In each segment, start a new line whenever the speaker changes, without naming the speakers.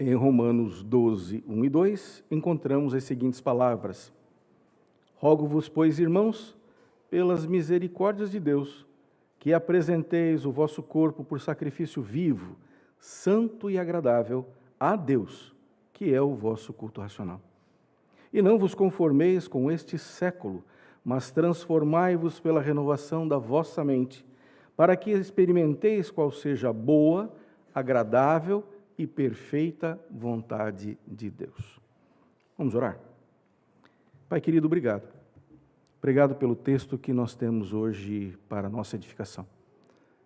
Em Romanos 12, 1 e 2, encontramos as seguintes palavras: Rogo-vos, pois, irmãos, pelas misericórdias de Deus, que apresenteis o vosso corpo por sacrifício vivo, santo e agradável a Deus, que é o vosso culto racional. E não vos conformeis com este século, mas transformai-vos pela renovação da vossa mente, para que experimenteis qual seja a boa, agradável e perfeita vontade de Deus. Vamos orar? Pai querido, obrigado. Obrigado pelo texto que nós temos hoje para a nossa edificação.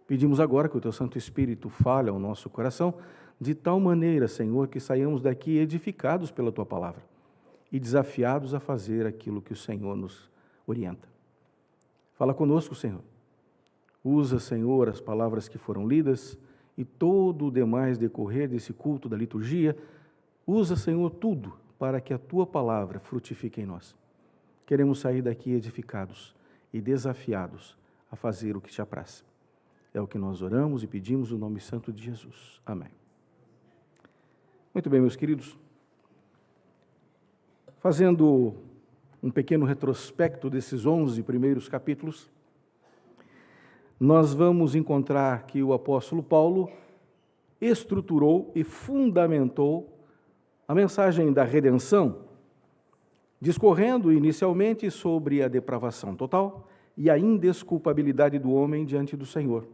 Pedimos agora que o Teu Santo Espírito fale ao nosso coração, de tal maneira, Senhor, que saiamos daqui edificados pela Tua palavra e desafiados a fazer aquilo que o Senhor nos orienta. Fala conosco, Senhor. Usa, Senhor, as palavras que foram lidas e todo o demais decorrer desse culto da liturgia. Usa, Senhor, tudo para que a Tua palavra frutifique em nós. Queremos sair daqui edificados e desafiados a fazer o que Te apraz. É o que nós oramos e pedimos no nome santo de Jesus. Amém. Muito bem, meus queridos. Fazendo um pequeno retrospecto desses 11 primeiros capítulos, nós vamos encontrar que o apóstolo Paulo estruturou e fundamentou a mensagem da redenção, discorrendo inicialmente sobre a depravação total e a indesculpabilidade do homem diante do Senhor,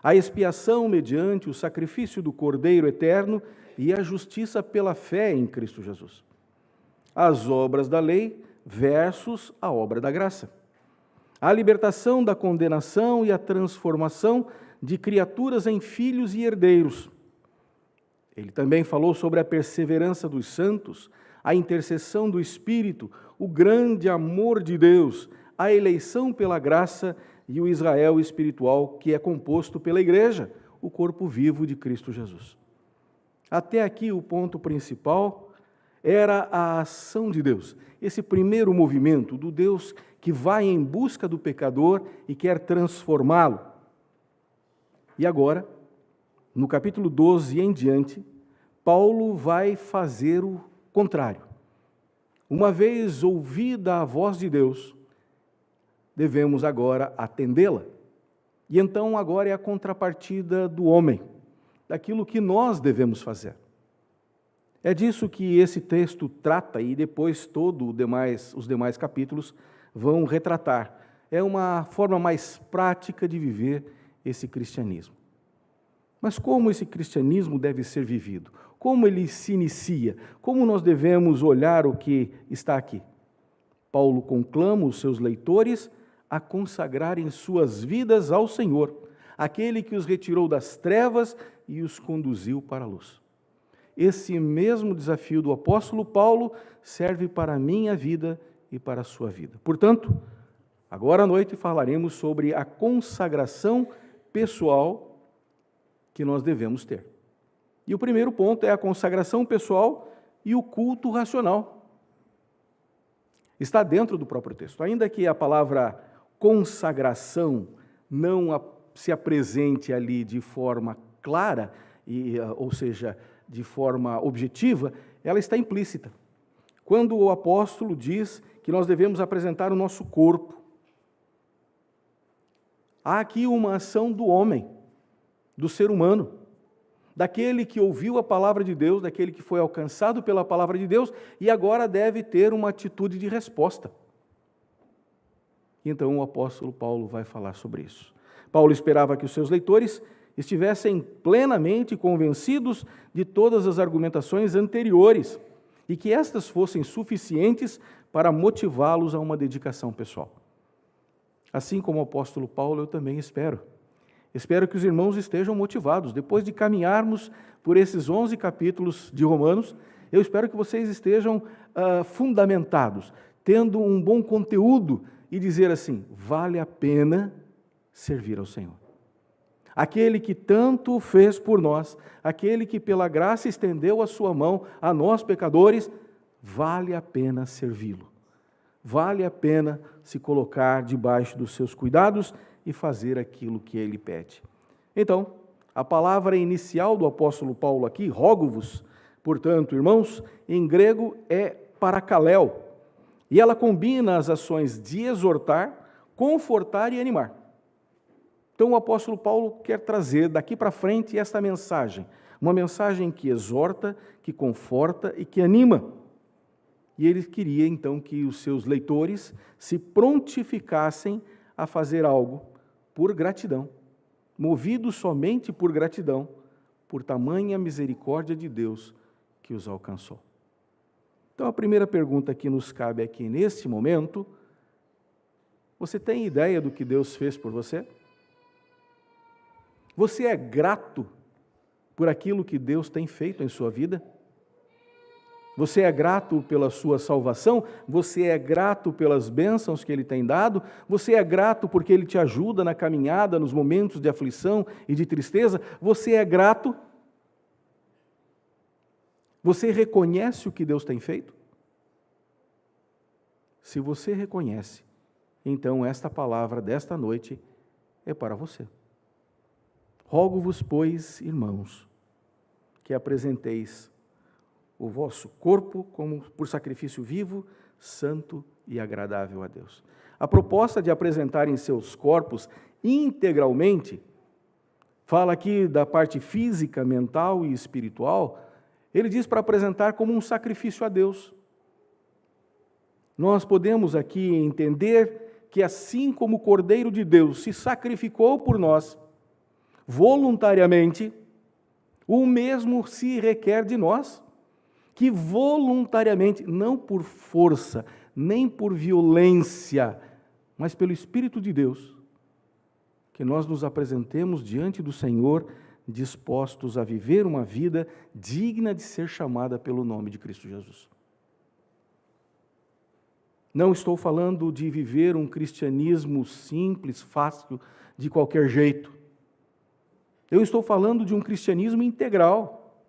a expiação mediante o sacrifício do Cordeiro eterno e a justiça pela fé em Cristo Jesus, as obras da lei versus a obra da graça, a libertação da condenação e a transformação de criaturas em filhos e herdeiros. Ele também falou sobre a perseverança dos santos, a intercessão do Espírito, o grande amor de Deus, a eleição pela graça e o Israel espiritual que é composto pela igreja, o corpo vivo de Cristo Jesus. Até aqui o ponto principal era a ação de Deus, esse primeiro movimento do Deus que vai em busca do pecador e quer transformá-lo. E agora, no capítulo 12 em diante, Paulo vai fazer o contrário. Uma vez ouvida a voz de Deus, devemos agora atendê-la. E então agora é a contrapartida do homem, daquilo que nós devemos fazer. É disso que esse texto trata e depois os demais capítulos vão retratar. É uma forma mais prática de viver esse cristianismo. Mas como esse cristianismo deve ser vivido? Como ele se inicia? Como nós devemos olhar o que está aqui? Paulo conclama os seus leitores a consagrarem suas vidas ao Senhor, aquele que os retirou das trevas e os conduziu para a luz. Esse mesmo desafio do apóstolo Paulo serve para a minha vida e para a sua vida. Portanto, agora à noite falaremos sobre a consagração pessoal que nós devemos ter. E o primeiro ponto é a consagração pessoal e o culto racional. Está dentro do próprio texto. Ainda que a palavra consagração não se apresente ali de forma clara, ou seja, de forma objetiva, ela está implícita. Quando o apóstolo diz que nós devemos apresentar o nosso corpo, há aqui uma ação do homem, do ser humano, daquele que ouviu a palavra de Deus, daquele que foi alcançado pela palavra de Deus e agora deve ter uma atitude de resposta. Então o apóstolo Paulo vai falar sobre isso. Paulo esperava que os seus leitores estivessem plenamente convencidos de todas as argumentações anteriores e que estas fossem suficientes para motivá-los a uma dedicação pessoal. Assim como o apóstolo Paulo, eu também espero. Espero que os irmãos estejam motivados. Depois de caminharmos por esses 11 capítulos de Romanos, eu espero que vocês estejam fundamentados, tendo um bom conteúdo e dizer assim, vale a pena servir ao Senhor. Aquele que tanto fez por nós, aquele que pela graça estendeu a sua mão a nós pecadores, vale a pena servi-lo. Vale a pena se colocar debaixo dos seus cuidados e fazer aquilo que ele pede. Então, a palavra inicial do apóstolo Paulo aqui, rogo-vos, portanto, irmãos, em grego é paracaléu, e ela combina as ações de exortar, confortar e animar. Então o apóstolo Paulo quer trazer daqui para frente esta mensagem, uma mensagem que exorta, que conforta e que anima. E ele queria então que os seus leitores se prontificassem a fazer algo por gratidão, movidos somente por gratidão, por tamanha misericórdia de Deus que os alcançou. Então a primeira pergunta que nos cabe aqui nesse momento: você tem ideia do que Deus fez por você? Você é grato por aquilo que Deus tem feito em sua vida? Você é grato pela sua salvação? Você é grato pelas bênçãos que Ele tem dado? Você é grato porque Ele te ajuda na caminhada, nos momentos de aflição e de tristeza? Você é grato? Você reconhece o que Deus tem feito? Se você reconhece, então esta palavra desta noite é para você. Rogo-vos, pois, irmãos, que apresenteis o vosso corpo como por sacrifício vivo, santo e agradável a Deus. A proposta de apresentarem seus corpos integralmente, fala aqui da parte física, mental e espiritual, ele diz para apresentar como um sacrifício a Deus. Nós podemos aqui entender que assim como o Cordeiro de Deus se sacrificou por nós, voluntariamente, o mesmo se requer de nós, que voluntariamente, não por força, nem por violência, mas pelo Espírito de Deus, que nós nos apresentemos diante do Senhor, dispostos a viver uma vida digna de ser chamada pelo nome de Cristo Jesus. Não estou falando de viver um cristianismo simples, fácil, de qualquer jeito. Eu estou falando de um cristianismo integral,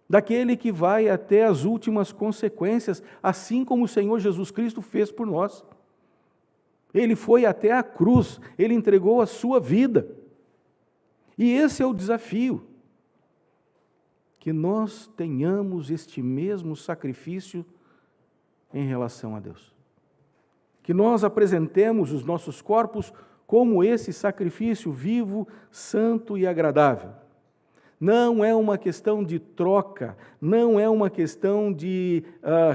daquele que vai até as últimas consequências, assim como o Senhor Jesus Cristo fez por nós. Ele foi até a cruz, Ele entregou a sua vida. E esse é o desafio, que nós tenhamos este mesmo sacrifício em relação a Deus. Que nós apresentemos os nossos corpos como esse sacrifício vivo, santo e agradável. Não é uma questão de troca, não é uma questão de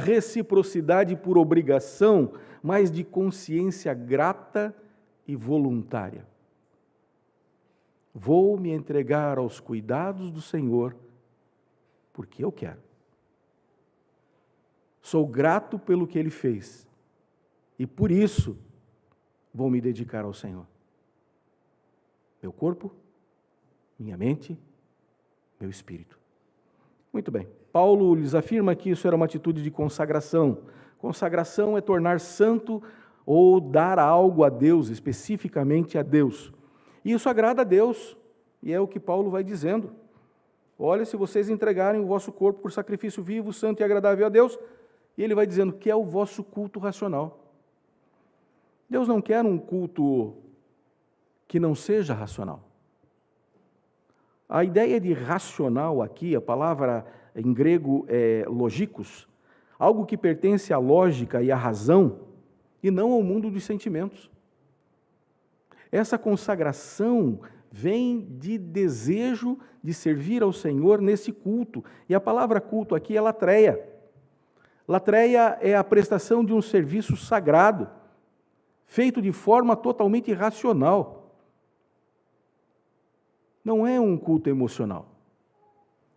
reciprocidade por obrigação, mas de consciência grata e voluntária. Vou me entregar aos cuidados do Senhor, porque eu quero. Sou grato pelo que Ele fez, e por isso vou me dedicar ao Senhor. Meu corpo, minha mente, meu espírito. Muito bem. Paulo lhes afirma que isso era uma atitude de consagração. Consagração é tornar santo ou dar algo a Deus, especificamente a Deus. E isso agrada a Deus, e é o que Paulo vai dizendo. Olha, se vocês entregarem o vosso corpo por sacrifício vivo, santo e agradável a Deus, e ele vai dizendo que é o vosso culto racional. Deus não quer um culto que não seja racional. A ideia de racional aqui, a palavra em grego é logikos, algo que pertence à lógica e à razão, e não ao mundo dos sentimentos. Essa consagração vem de desejo de servir ao Senhor nesse culto, e a palavra culto aqui é latreia. Latreia é a prestação de um serviço sagrado, feito de forma totalmente racional. Não é um culto emocional.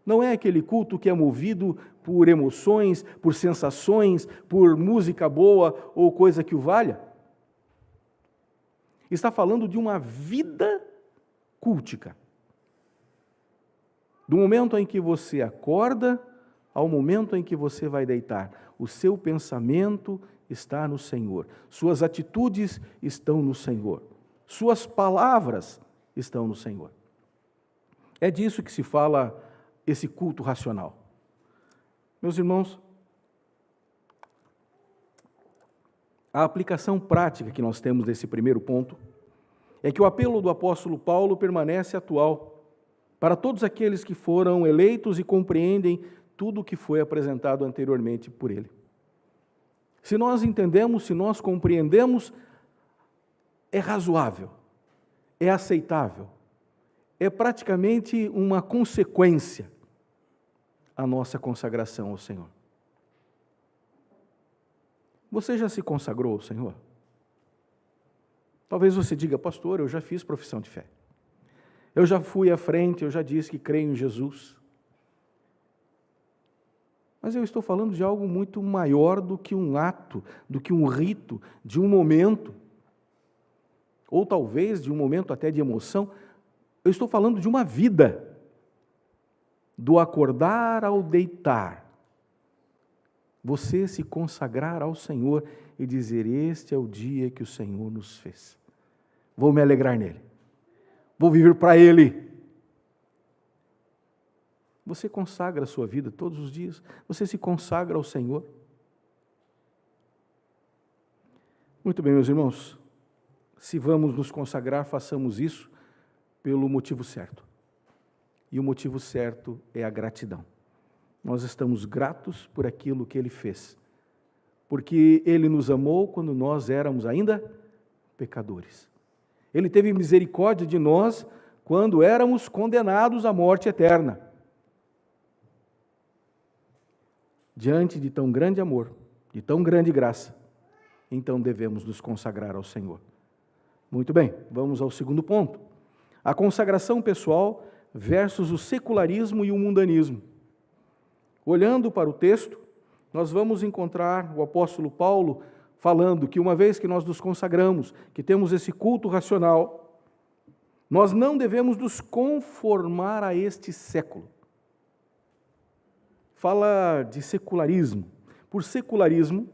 Não é aquele culto que é movido por emoções, por sensações, por música boa ou coisa que o valha. Está falando de uma vida cultica. Do momento em que você acorda ao momento em que você vai deitar, o seu pensamento está no Senhor, suas atitudes estão no Senhor, suas palavras estão no Senhor. É disso que se fala esse culto racional. Meus irmãos, a aplicação prática que nós temos desse primeiro ponto é que o apelo do apóstolo Paulo permanece atual para todos aqueles que foram eleitos e compreendem tudo o que foi apresentado anteriormente por ele. Se nós entendemos, se nós compreendemos, é razoável, é aceitável, é praticamente uma consequência a nossa consagração ao Senhor. Você já se consagrou ao Senhor? Talvez você diga, pastor, eu já fiz profissão de fé. Eu já fui à frente, eu já disse que creio em Jesus. Mas eu estou falando de algo muito maior do que um ato, do que um rito, de um momento, ou talvez de um momento até de emoção. Eu estou falando de uma vida, do acordar ao deitar. Você se consagrar ao Senhor e dizer, este é o dia que o Senhor nos fez. Vou me alegrar nele. Vou viver para Ele. Você consagra a sua vida todos os dias? Você se consagra ao Senhor? Muito bem, meus irmãos. Se vamos nos consagrar, façamos isso pelo motivo certo. E o motivo certo é a gratidão. Nós estamos gratos por aquilo que Ele fez. Porque Ele nos amou quando nós éramos ainda pecadores. Ele teve misericórdia de nós quando éramos condenados à morte eterna. Diante de tão grande amor, de tão grande graça, então devemos nos consagrar ao Senhor. Muito bem, vamos ao segundo ponto. A consagração pessoal versus o secularismo e o mundanismo. Olhando para o texto, nós vamos encontrar o apóstolo Paulo falando que uma vez que nós nos consagramos, que temos esse culto racional, nós não devemos nos conformar a este século. Fala de secularismo. Por secularismo,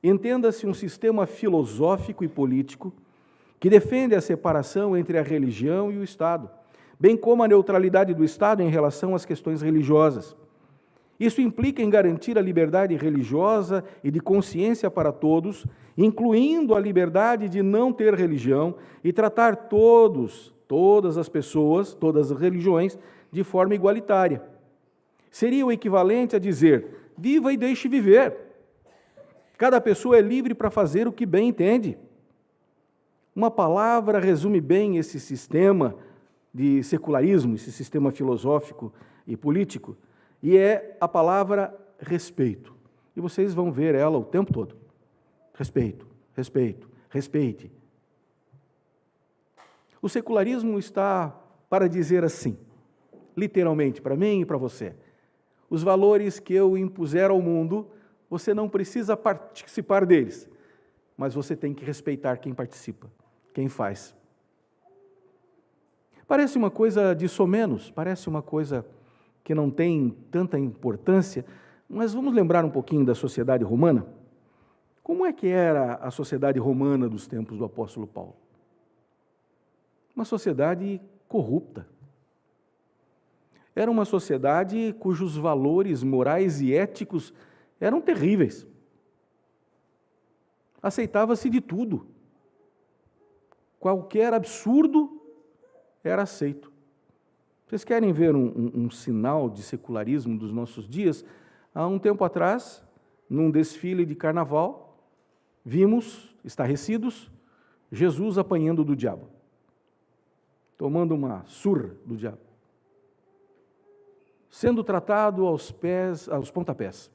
entenda-se um sistema filosófico e político que defende a separação entre a religião e o Estado, bem como a neutralidade do Estado em relação às questões religiosas. Isso implica em garantir a liberdade religiosa e de consciência para todos, incluindo a liberdade de não ter religião e tratar todas as pessoas, todas as religiões, de forma igualitária. Seria o equivalente a dizer, viva e deixe viver. Cada pessoa é livre para fazer o que bem entende. Uma palavra resume bem esse sistema de secularismo, esse sistema filosófico e político, e é a palavra respeito. E vocês vão ver ela o tempo todo. Respeito, respeito, respeite. O secularismo está para dizer assim, literalmente, para mim e para você, os valores que eu impuser ao mundo, você não precisa participar deles, mas você tem que respeitar quem participa, quem faz. Parece uma coisa de somenos, parece uma coisa que não tem tanta importância, mas vamos lembrar um pouquinho da sociedade romana? Como é que era a sociedade romana dos tempos do apóstolo Paulo? Uma sociedade corrupta. Era uma sociedade cujos valores morais e éticos eram terríveis. Aceitava-se de tudo. Qualquer absurdo era aceito. Vocês querem ver um sinal de secularismo dos nossos dias? Há um tempo atrás, num desfile de carnaval, vimos, estarrecidos, Jesus apanhando do diabo, tomando uma surra do diabo, sendo tratado aos pontapés.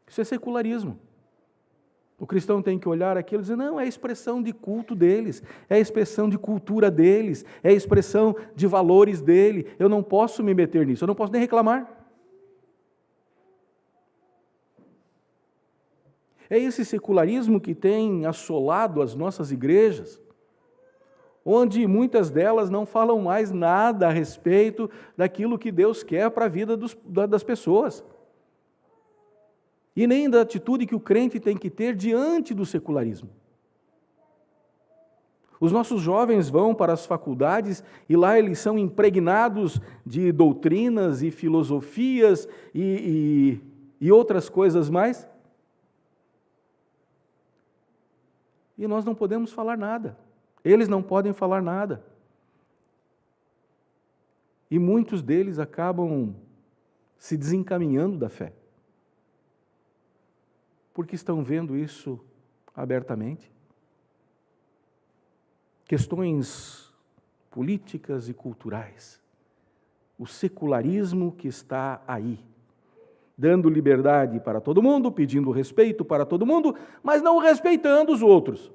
Isso é secularismo. O cristão tem que olhar aquilo e dizer, não, é a expressão de culto deles, é a expressão de cultura deles, é a expressão de valores dele, eu não posso me meter nisso, eu não posso nem reclamar. É esse secularismo que tem assolado as nossas igrejas, onde muitas delas não falam mais nada a respeito daquilo que Deus quer para a vida das pessoas. E nem da atitude que o crente tem que ter diante do secularismo. Os nossos jovens vão para as faculdades e lá eles são impregnados de doutrinas e filosofias e outras coisas mais. E nós não podemos falar nada. Eles não podem falar nada. E muitos deles acabam se desencaminhando da fé. Porque estão vendo isso abertamente. Questões políticas e culturais. O secularismo que está aí, dando liberdade para todo mundo, pedindo respeito para todo mundo, mas não respeitando os outros.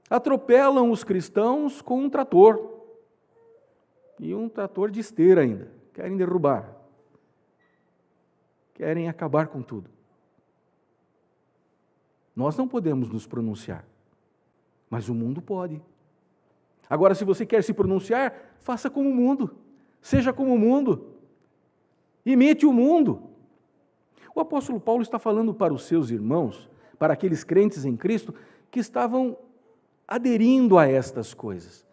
Atropelam os cristãos com um trator. E um trator de esteira ainda. Querem derrubar. Querem acabar com tudo. Nós não podemos nos pronunciar, mas o mundo pode. Agora, se você quer se pronunciar, faça como o mundo. Seja como o mundo. Imite o mundo. O apóstolo Paulo está falando para os seus irmãos, para aqueles crentes em Cristo, que estavam aderindo a estas coisas.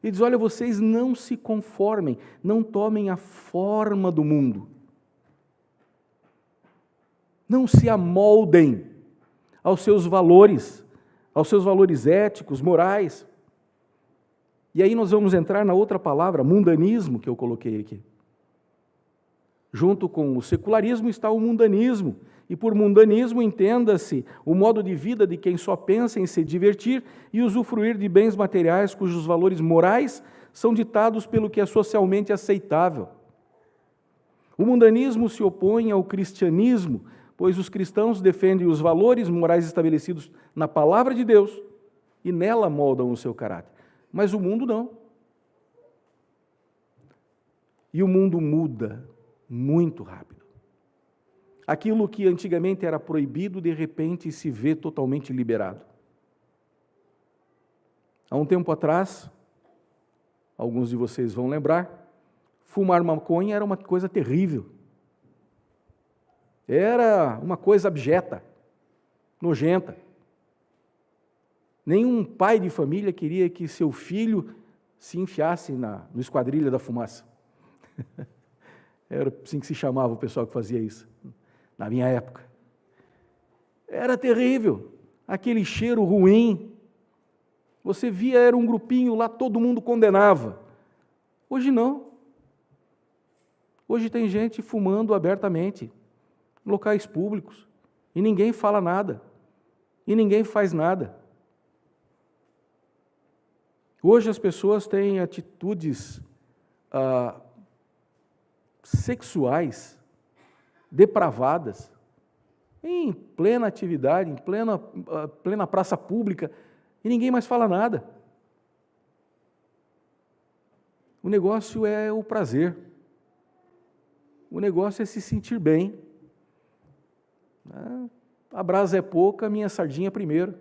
Ele diz, olha, vocês não se conformem, não tomem a forma do mundo. Não se amoldem aos seus valores éticos, morais. E aí nós vamos entrar na outra palavra, mundanismo, que eu coloquei aqui. Junto com o secularismo está o mundanismo. E por mundanismo entenda-se o modo de vida de quem só pensa em se divertir e usufruir de bens materiais cujos valores morais são ditados pelo que é socialmente aceitável. O mundanismo se opõe ao cristianismo, pois os cristãos defendem os valores morais estabelecidos na palavra de Deus e nela moldam o seu caráter. Mas o mundo não. E o mundo muda muito rápido. Aquilo que antigamente era proibido, de repente se vê totalmente liberado. Há um tempo atrás, alguns de vocês vão lembrar, fumar maconha era uma coisa terrível. Era uma coisa abjeta, nojenta. Nenhum pai de família queria que seu filho se enfiasse no esquadrilha da fumaça. Era assim que se chamava o pessoal que fazia isso, na minha época. Era terrível, aquele cheiro ruim. Você via, era um grupinho lá, todo mundo condenava. Hoje não. Hoje tem gente fumando abertamente, em locais públicos, e ninguém fala nada, e ninguém faz nada. Hoje as pessoas têm atitudes sexuais depravadas, em plena atividade, em plena praça pública, e ninguém mais fala nada. O negócio é o prazer. O negócio é se sentir bem. A brasa é pouca, a minha sardinha primeiro.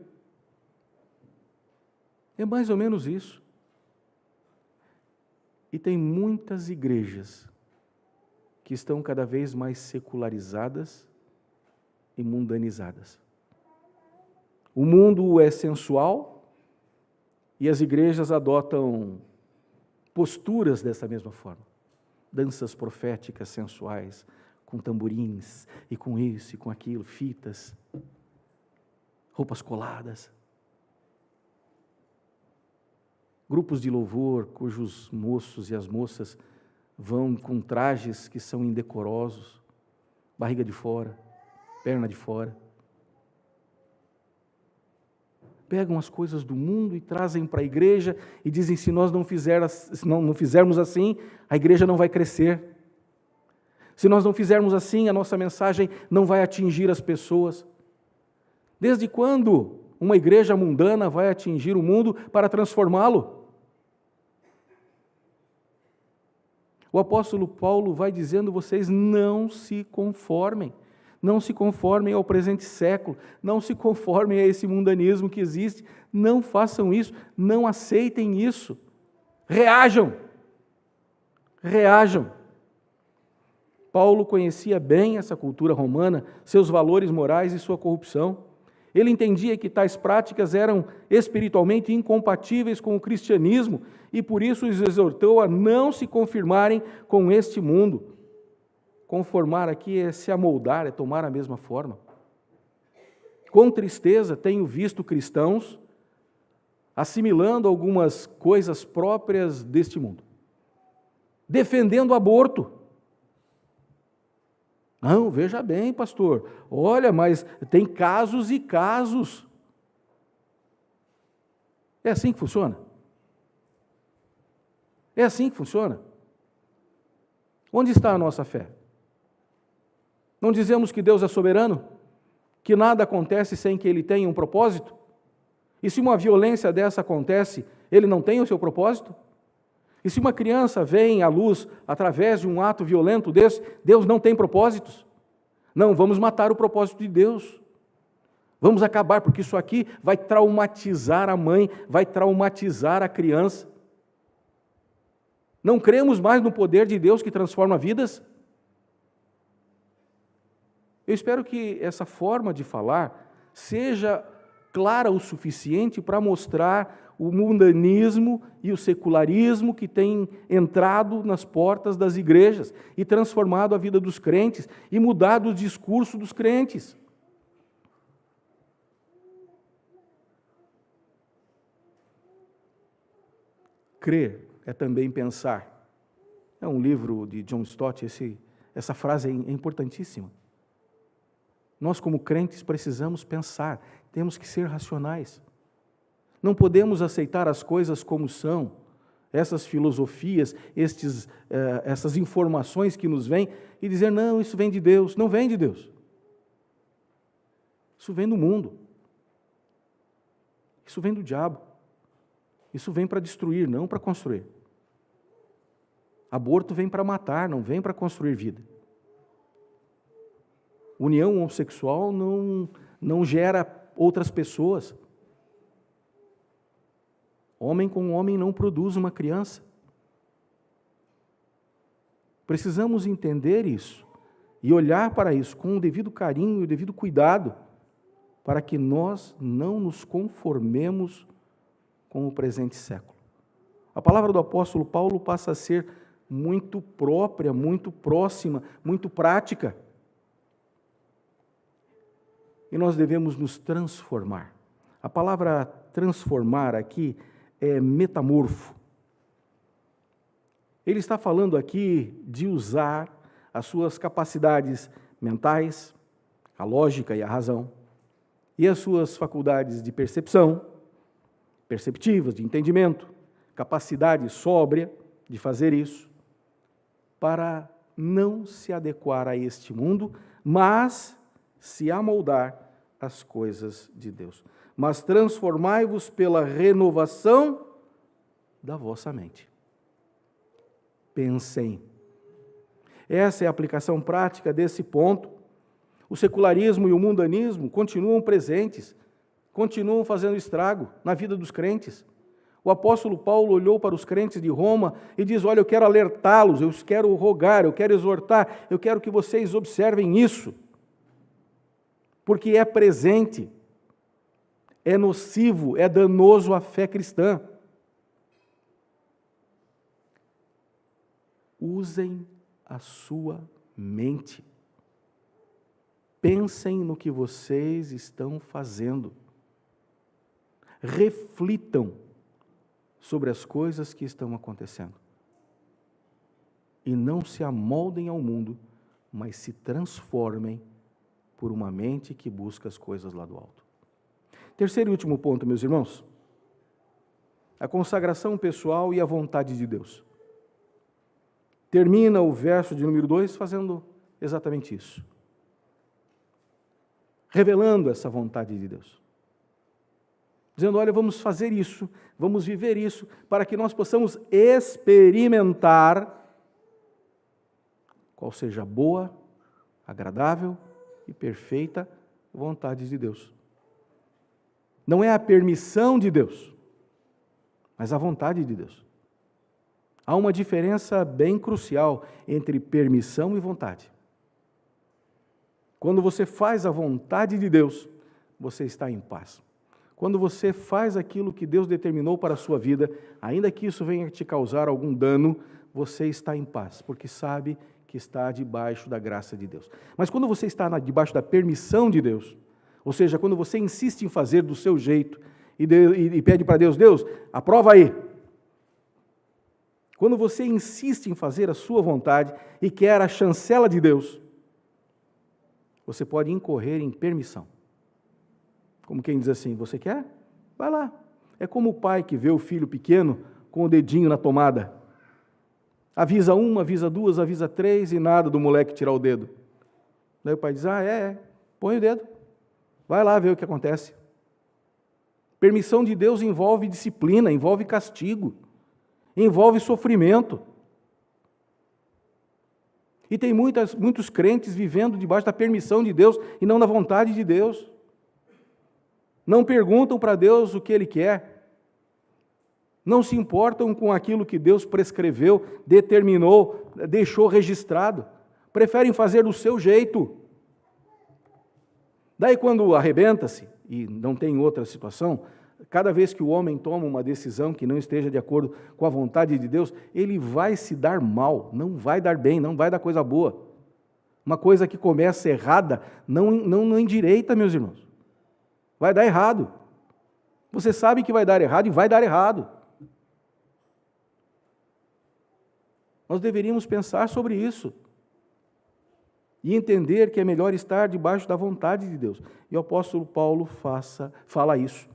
É mais ou menos isso. E tem muitas igrejas que estão cada vez mais secularizadas e mundanizadas. O mundo é sensual e as igrejas adotam posturas dessa mesma forma. Danças proféticas sensuais, com tamborins, e com isso, e com aquilo, fitas, roupas coladas. Grupos de louvor, cujos moços e as moças vão com trajes que são indecorosos, barriga de fora, perna de fora. Pegam as coisas do mundo e trazem para a igreja e dizem, se nós não fizermos assim, a igreja não vai crescer. Se nós não fizermos assim, a nossa mensagem não vai atingir as pessoas. Desde quando uma igreja mundana vai atingir o mundo para transformá-lo? O apóstolo Paulo vai dizendo, vocês não se conformem ao presente século, não se conformem a esse mundanismo que existe, não façam isso, não aceitem isso, reajam. Paulo conhecia bem essa cultura romana, seus valores morais e sua corrupção. Ele entendia que tais práticas eram espiritualmente incompatíveis com o cristianismo e por isso os exortou a não se conformarem com este mundo. Conformar aqui é se amoldar, é tomar a mesma forma. Com tristeza tenho visto cristãos assimilando algumas coisas próprias deste mundo, defendendo o aborto. Não, veja bem, pastor, olha, mas tem casos e casos. É assim que funciona? É assim que funciona? Onde está a nossa fé? Não dizemos que Deus é soberano? Que nada acontece sem que Ele tenha um propósito? E se uma violência dessa acontece, Ele não tem o seu propósito? E se uma criança vem à luz através de um ato violento desse, Deus não tem propósitos? Não, vamos matar o propósito de Deus. Vamos acabar, porque isso aqui vai traumatizar a mãe, vai traumatizar a criança. Não cremos mais no poder de Deus que transforma vidas? Eu espero que essa forma de falar seja clara o suficiente para mostrar o mundanismo e o secularismo que tem entrado nas portas das igrejas e transformado a vida dos crentes e mudado o discurso dos crentes. Crer é também pensar. É um livro de John Stott, essa frase é importantíssima. Nós, como crentes, precisamos pensar, temos que ser racionais. Não podemos aceitar as coisas como são, essas filosofias, essas informações que nos vêm, e dizer, não, isso vem de Deus. Não vem de Deus. Isso vem do mundo. Isso vem do diabo. Isso vem para destruir, não para construir. Aborto vem para matar, não vem para construir vida. União homossexual não gera outras pessoas. Homem com homem não produz uma criança. Precisamos entender isso e olhar para isso com o devido carinho e o devido cuidado, para que nós não nos conformemos com o presente século. A palavra do apóstolo Paulo passa a ser muito própria, muito próxima, muito prática. E nós devemos nos transformar. A palavra transformar aqui é metamorfo. Ele está falando aqui de usar as suas capacidades mentais, a lógica e a razão, e as suas faculdades de percepção, perceptivas, de entendimento, capacidade sóbria de fazer isso, para não se adequar a este mundo, mas se amoldar às coisas de Deus. Mas transformai-vos pela renovação da vossa mente. Pensem. Essa é a aplicação prática desse ponto. O secularismo e o mundanismo continuam presentes, continuam fazendo estrago na vida dos crentes. O apóstolo Paulo olhou para os crentes de Roma e diz, olha, eu quero alertá-los, eu quero rogar, eu quero exortar, eu quero que vocês observem isso, porque é presente, é nocivo, é danoso à fé cristã. Usem a sua mente. Pensem no que vocês estão fazendo. Reflitam sobre as coisas que estão acontecendo. E não se amoldem ao mundo, mas se transformem por uma mente que busca as coisas lá do alto. Terceiro e último ponto, meus irmãos. A consagração pessoal e a vontade de Deus. Termina o verso de número 2 fazendo exatamente isso. Revelando essa vontade de Deus. Dizendo, olha, vamos fazer isso, vamos viver isso, para que nós possamos experimentar qual seja a boa, agradável e perfeita vontade de Deus. Não é a permissão de Deus, mas a vontade de Deus. Há uma diferença bem crucial entre permissão e vontade. Quando você faz a vontade de Deus, você está em paz. Quando você faz aquilo que Deus determinou para a sua vida, ainda que isso venha te causar algum dano, você está em paz, porque sabe que está debaixo da graça de Deus. Mas quando você está debaixo da permissão de Deus, ou seja, quando você insiste em fazer do seu jeito e pede para Deus, Deus, aprova aí. Quando você insiste em fazer a sua vontade e quer a chancela de Deus, você pode incorrer em permissão. Como quem diz assim, você quer? Vai lá. É como o pai que vê o filho pequeno com o dedinho na tomada. Avisa uma, avisa duas, avisa três e nada do moleque tirar o dedo. Daí o pai diz, põe o dedo. Vai lá ver o que acontece. Permissão de Deus envolve disciplina, envolve castigo, envolve sofrimento. E tem muitos crentes vivendo debaixo da permissão de Deus e não da vontade de Deus. Não perguntam para Deus o que Ele quer. Não se importam com aquilo que Deus prescreveu, determinou, deixou registrado. Preferem fazer do seu jeito. Daí quando arrebenta-se, e não tem outra situação, cada vez que o homem toma uma decisão que não esteja de acordo com a vontade de Deus, ele vai se dar mal, não vai dar bem, não vai dar coisa boa. Uma coisa que começa errada, não endireita, meus irmãos. Vai dar errado. Você sabe que vai dar errado e vai dar errado. Nós deveríamos pensar sobre isso e entender que é melhor estar debaixo da vontade de Deus. E o apóstolo Paulo fala isso.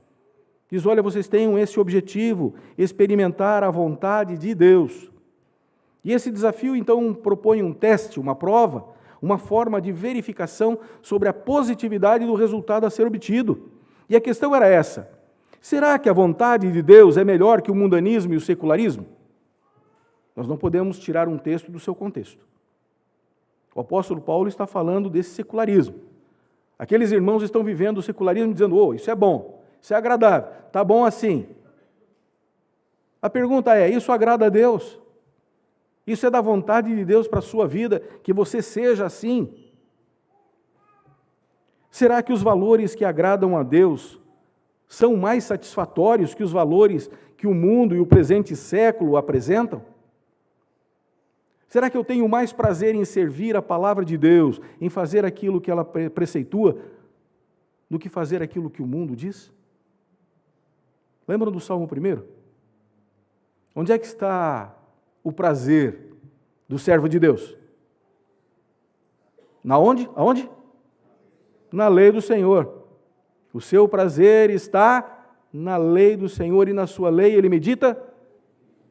Diz, olha, vocês tenham esse objetivo, experimentar a vontade de Deus. E esse desafio, então, propõe um teste, uma prova, uma forma de verificação sobre a positividade do resultado a ser obtido. E a questão era essa: será que a vontade de Deus é melhor que o mundanismo e o secularismo? Nós não podemos tirar um texto do seu contexto. O apóstolo Paulo está falando desse secularismo. Aqueles irmãos estão vivendo o secularismo dizendo, isso é bom, isso é agradável, está bom assim. A pergunta é, isso agrada a Deus? Isso é da vontade de Deus para a sua vida, que você seja assim? Será que os valores que agradam a Deus são mais satisfatórios que os valores que o mundo e o presente século apresentam? Será que eu tenho mais prazer em servir a palavra de Deus, em fazer aquilo que ela preceitua, do que fazer aquilo que o mundo diz? Lembram do Salmo 1? Onde é que está o prazer do servo de Deus? Aonde? Na lei do Senhor. O seu prazer está na lei do Senhor e na sua lei ele medita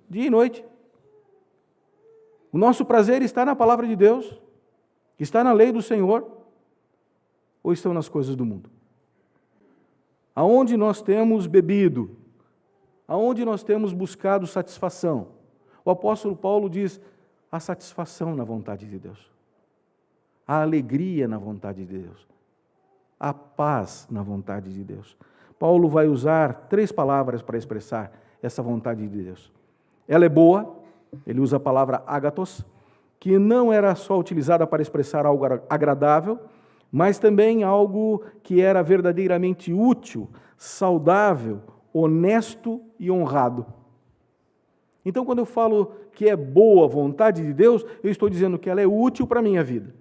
dia e noite. O nosso prazer está na palavra de Deus, está na lei do Senhor, ou estão nas coisas do mundo? Aonde nós temos bebido? Aonde nós temos buscado satisfação? O apóstolo Paulo diz, a satisfação na vontade de Deus, a alegria na vontade de Deus, a paz na vontade de Deus. Paulo vai usar 3 palavras para expressar essa vontade de Deus. Ela é boa, ele usa a palavra ágatos, que não era só utilizada para expressar algo agradável, mas também algo que era verdadeiramente útil, saudável, honesto e honrado. Então, quando eu falo que é boa a vontade de Deus, eu estou dizendo que ela é útil para a minha vida,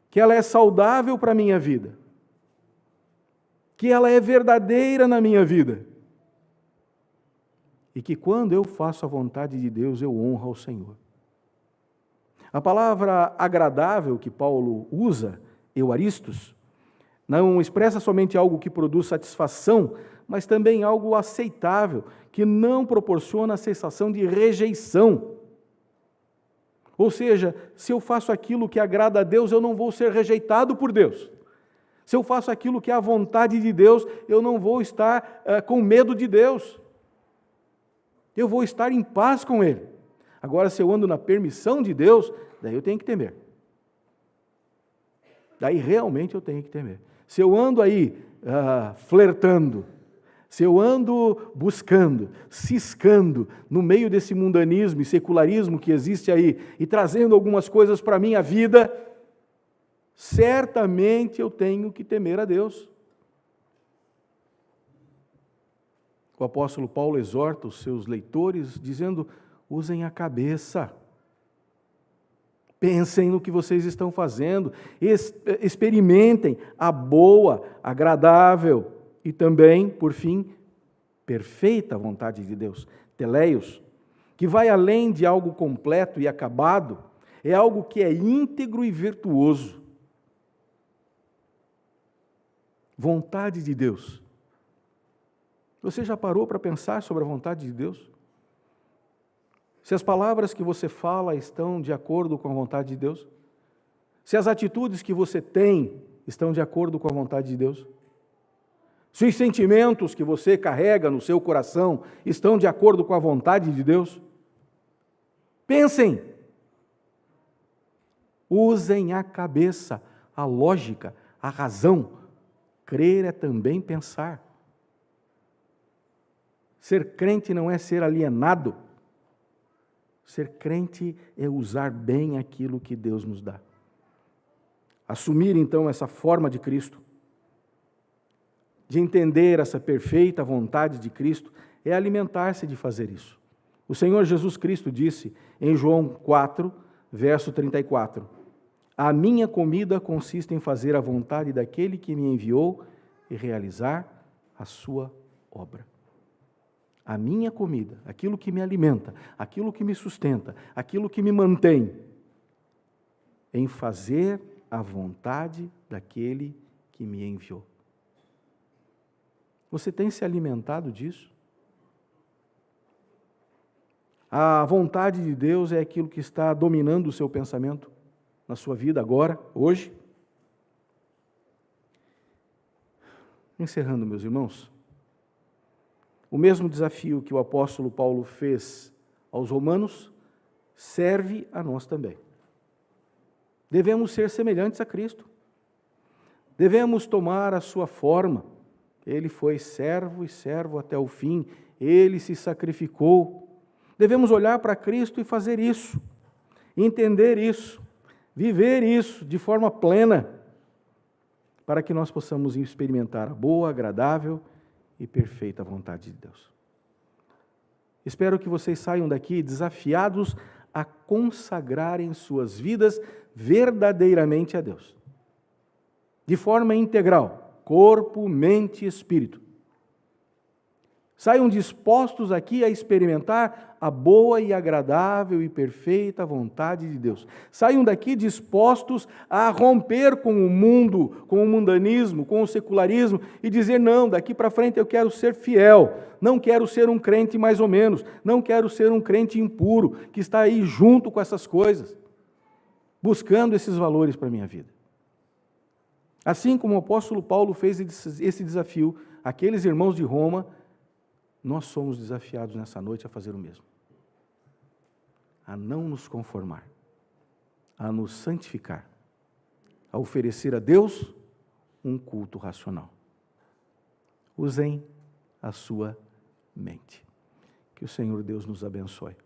que ela é saudável para a minha vida, que ela é verdadeira na minha vida, e que quando eu faço a vontade de Deus, eu honro ao Senhor. A palavra agradável que Paulo usa, euaristos, não expressa somente algo que produz satisfação, mas também algo aceitável, que não proporciona a sensação de rejeição. Ou seja, se eu faço aquilo que agrada a Deus, eu não vou ser rejeitado por Deus. Se eu faço aquilo que é a vontade de Deus, eu não vou estar com medo de Deus. Eu vou estar em paz com Ele. Agora, se eu ando na permissão de Deus, daí eu tenho que temer. Daí realmente eu tenho que temer. Se eu ando aí flertando, se eu ando buscando, ciscando, no meio desse mundanismo e secularismo que existe aí, e trazendo algumas coisas para a minha vida, certamente eu tenho que temer a Deus. O apóstolo Paulo exorta os seus leitores, dizendo, usem a cabeça. Pensem no que vocês estão fazendo, experimentem a boa, agradável e também, por fim, perfeita vontade de Deus, teleios, que vai além de algo completo e acabado, é algo que é íntegro e virtuoso. Vontade de Deus. Você já parou para pensar sobre a vontade de Deus? Se as palavras que você fala estão de acordo com a vontade de Deus? Se as atitudes que você tem estão de acordo com a vontade de Deus? Se os sentimentos que você carrega no seu coração estão de acordo com a vontade de Deus? Pensem. Usem a cabeça, a lógica, a razão. Crer é também pensar. Ser crente não é ser alienado. Ser crente é usar bem aquilo que Deus nos dá. Assumir, então, essa forma de Cristo, de entender essa perfeita vontade de Cristo, é alimentar-se de fazer isso. O Senhor Jesus Cristo disse em João 4, verso 34, a minha comida consiste em fazer a vontade daquele que me enviou e realizar a sua obra. A minha comida, aquilo que me alimenta, aquilo que me sustenta, aquilo que me mantém, em fazer a vontade daquele que me enviou. Você tem se alimentado disso? A vontade de Deus é aquilo que está dominando o seu pensamento na sua vida agora, hoje? Encerrando, meus irmãos, o mesmo desafio que o apóstolo Paulo fez aos romanos serve a nós também. Devemos ser semelhantes a Cristo. Devemos tomar a sua forma. Ele foi servo e servo até o fim. Ele se sacrificou. Devemos olhar para Cristo e fazer isso, entender isso, viver isso de forma plena, para que nós possamos experimentar a boa, agradável e perfeita vontade de Deus. Espero que vocês saiam daqui desafiados a consagrarem suas vidas verdadeiramente a Deus, de forma integral, corpo, mente e espírito. Saiam dispostos aqui a experimentar a boa e agradável e perfeita vontade de Deus. Saiam daqui dispostos a romper com o mundo, com o mundanismo, com o secularismo e dizer, não, daqui para frente eu quero ser fiel, não quero ser um crente mais ou menos, não quero ser um crente impuro, que está aí junto com essas coisas, buscando esses valores para a minha vida. Assim como o apóstolo Paulo fez esse desafio, aqueles irmãos de Roma, nós somos desafiados nessa noite a fazer o mesmo. A não nos conformar, a nos santificar, a oferecer a Deus um culto racional. Usem a sua mente. Que o Senhor Deus nos abençoe.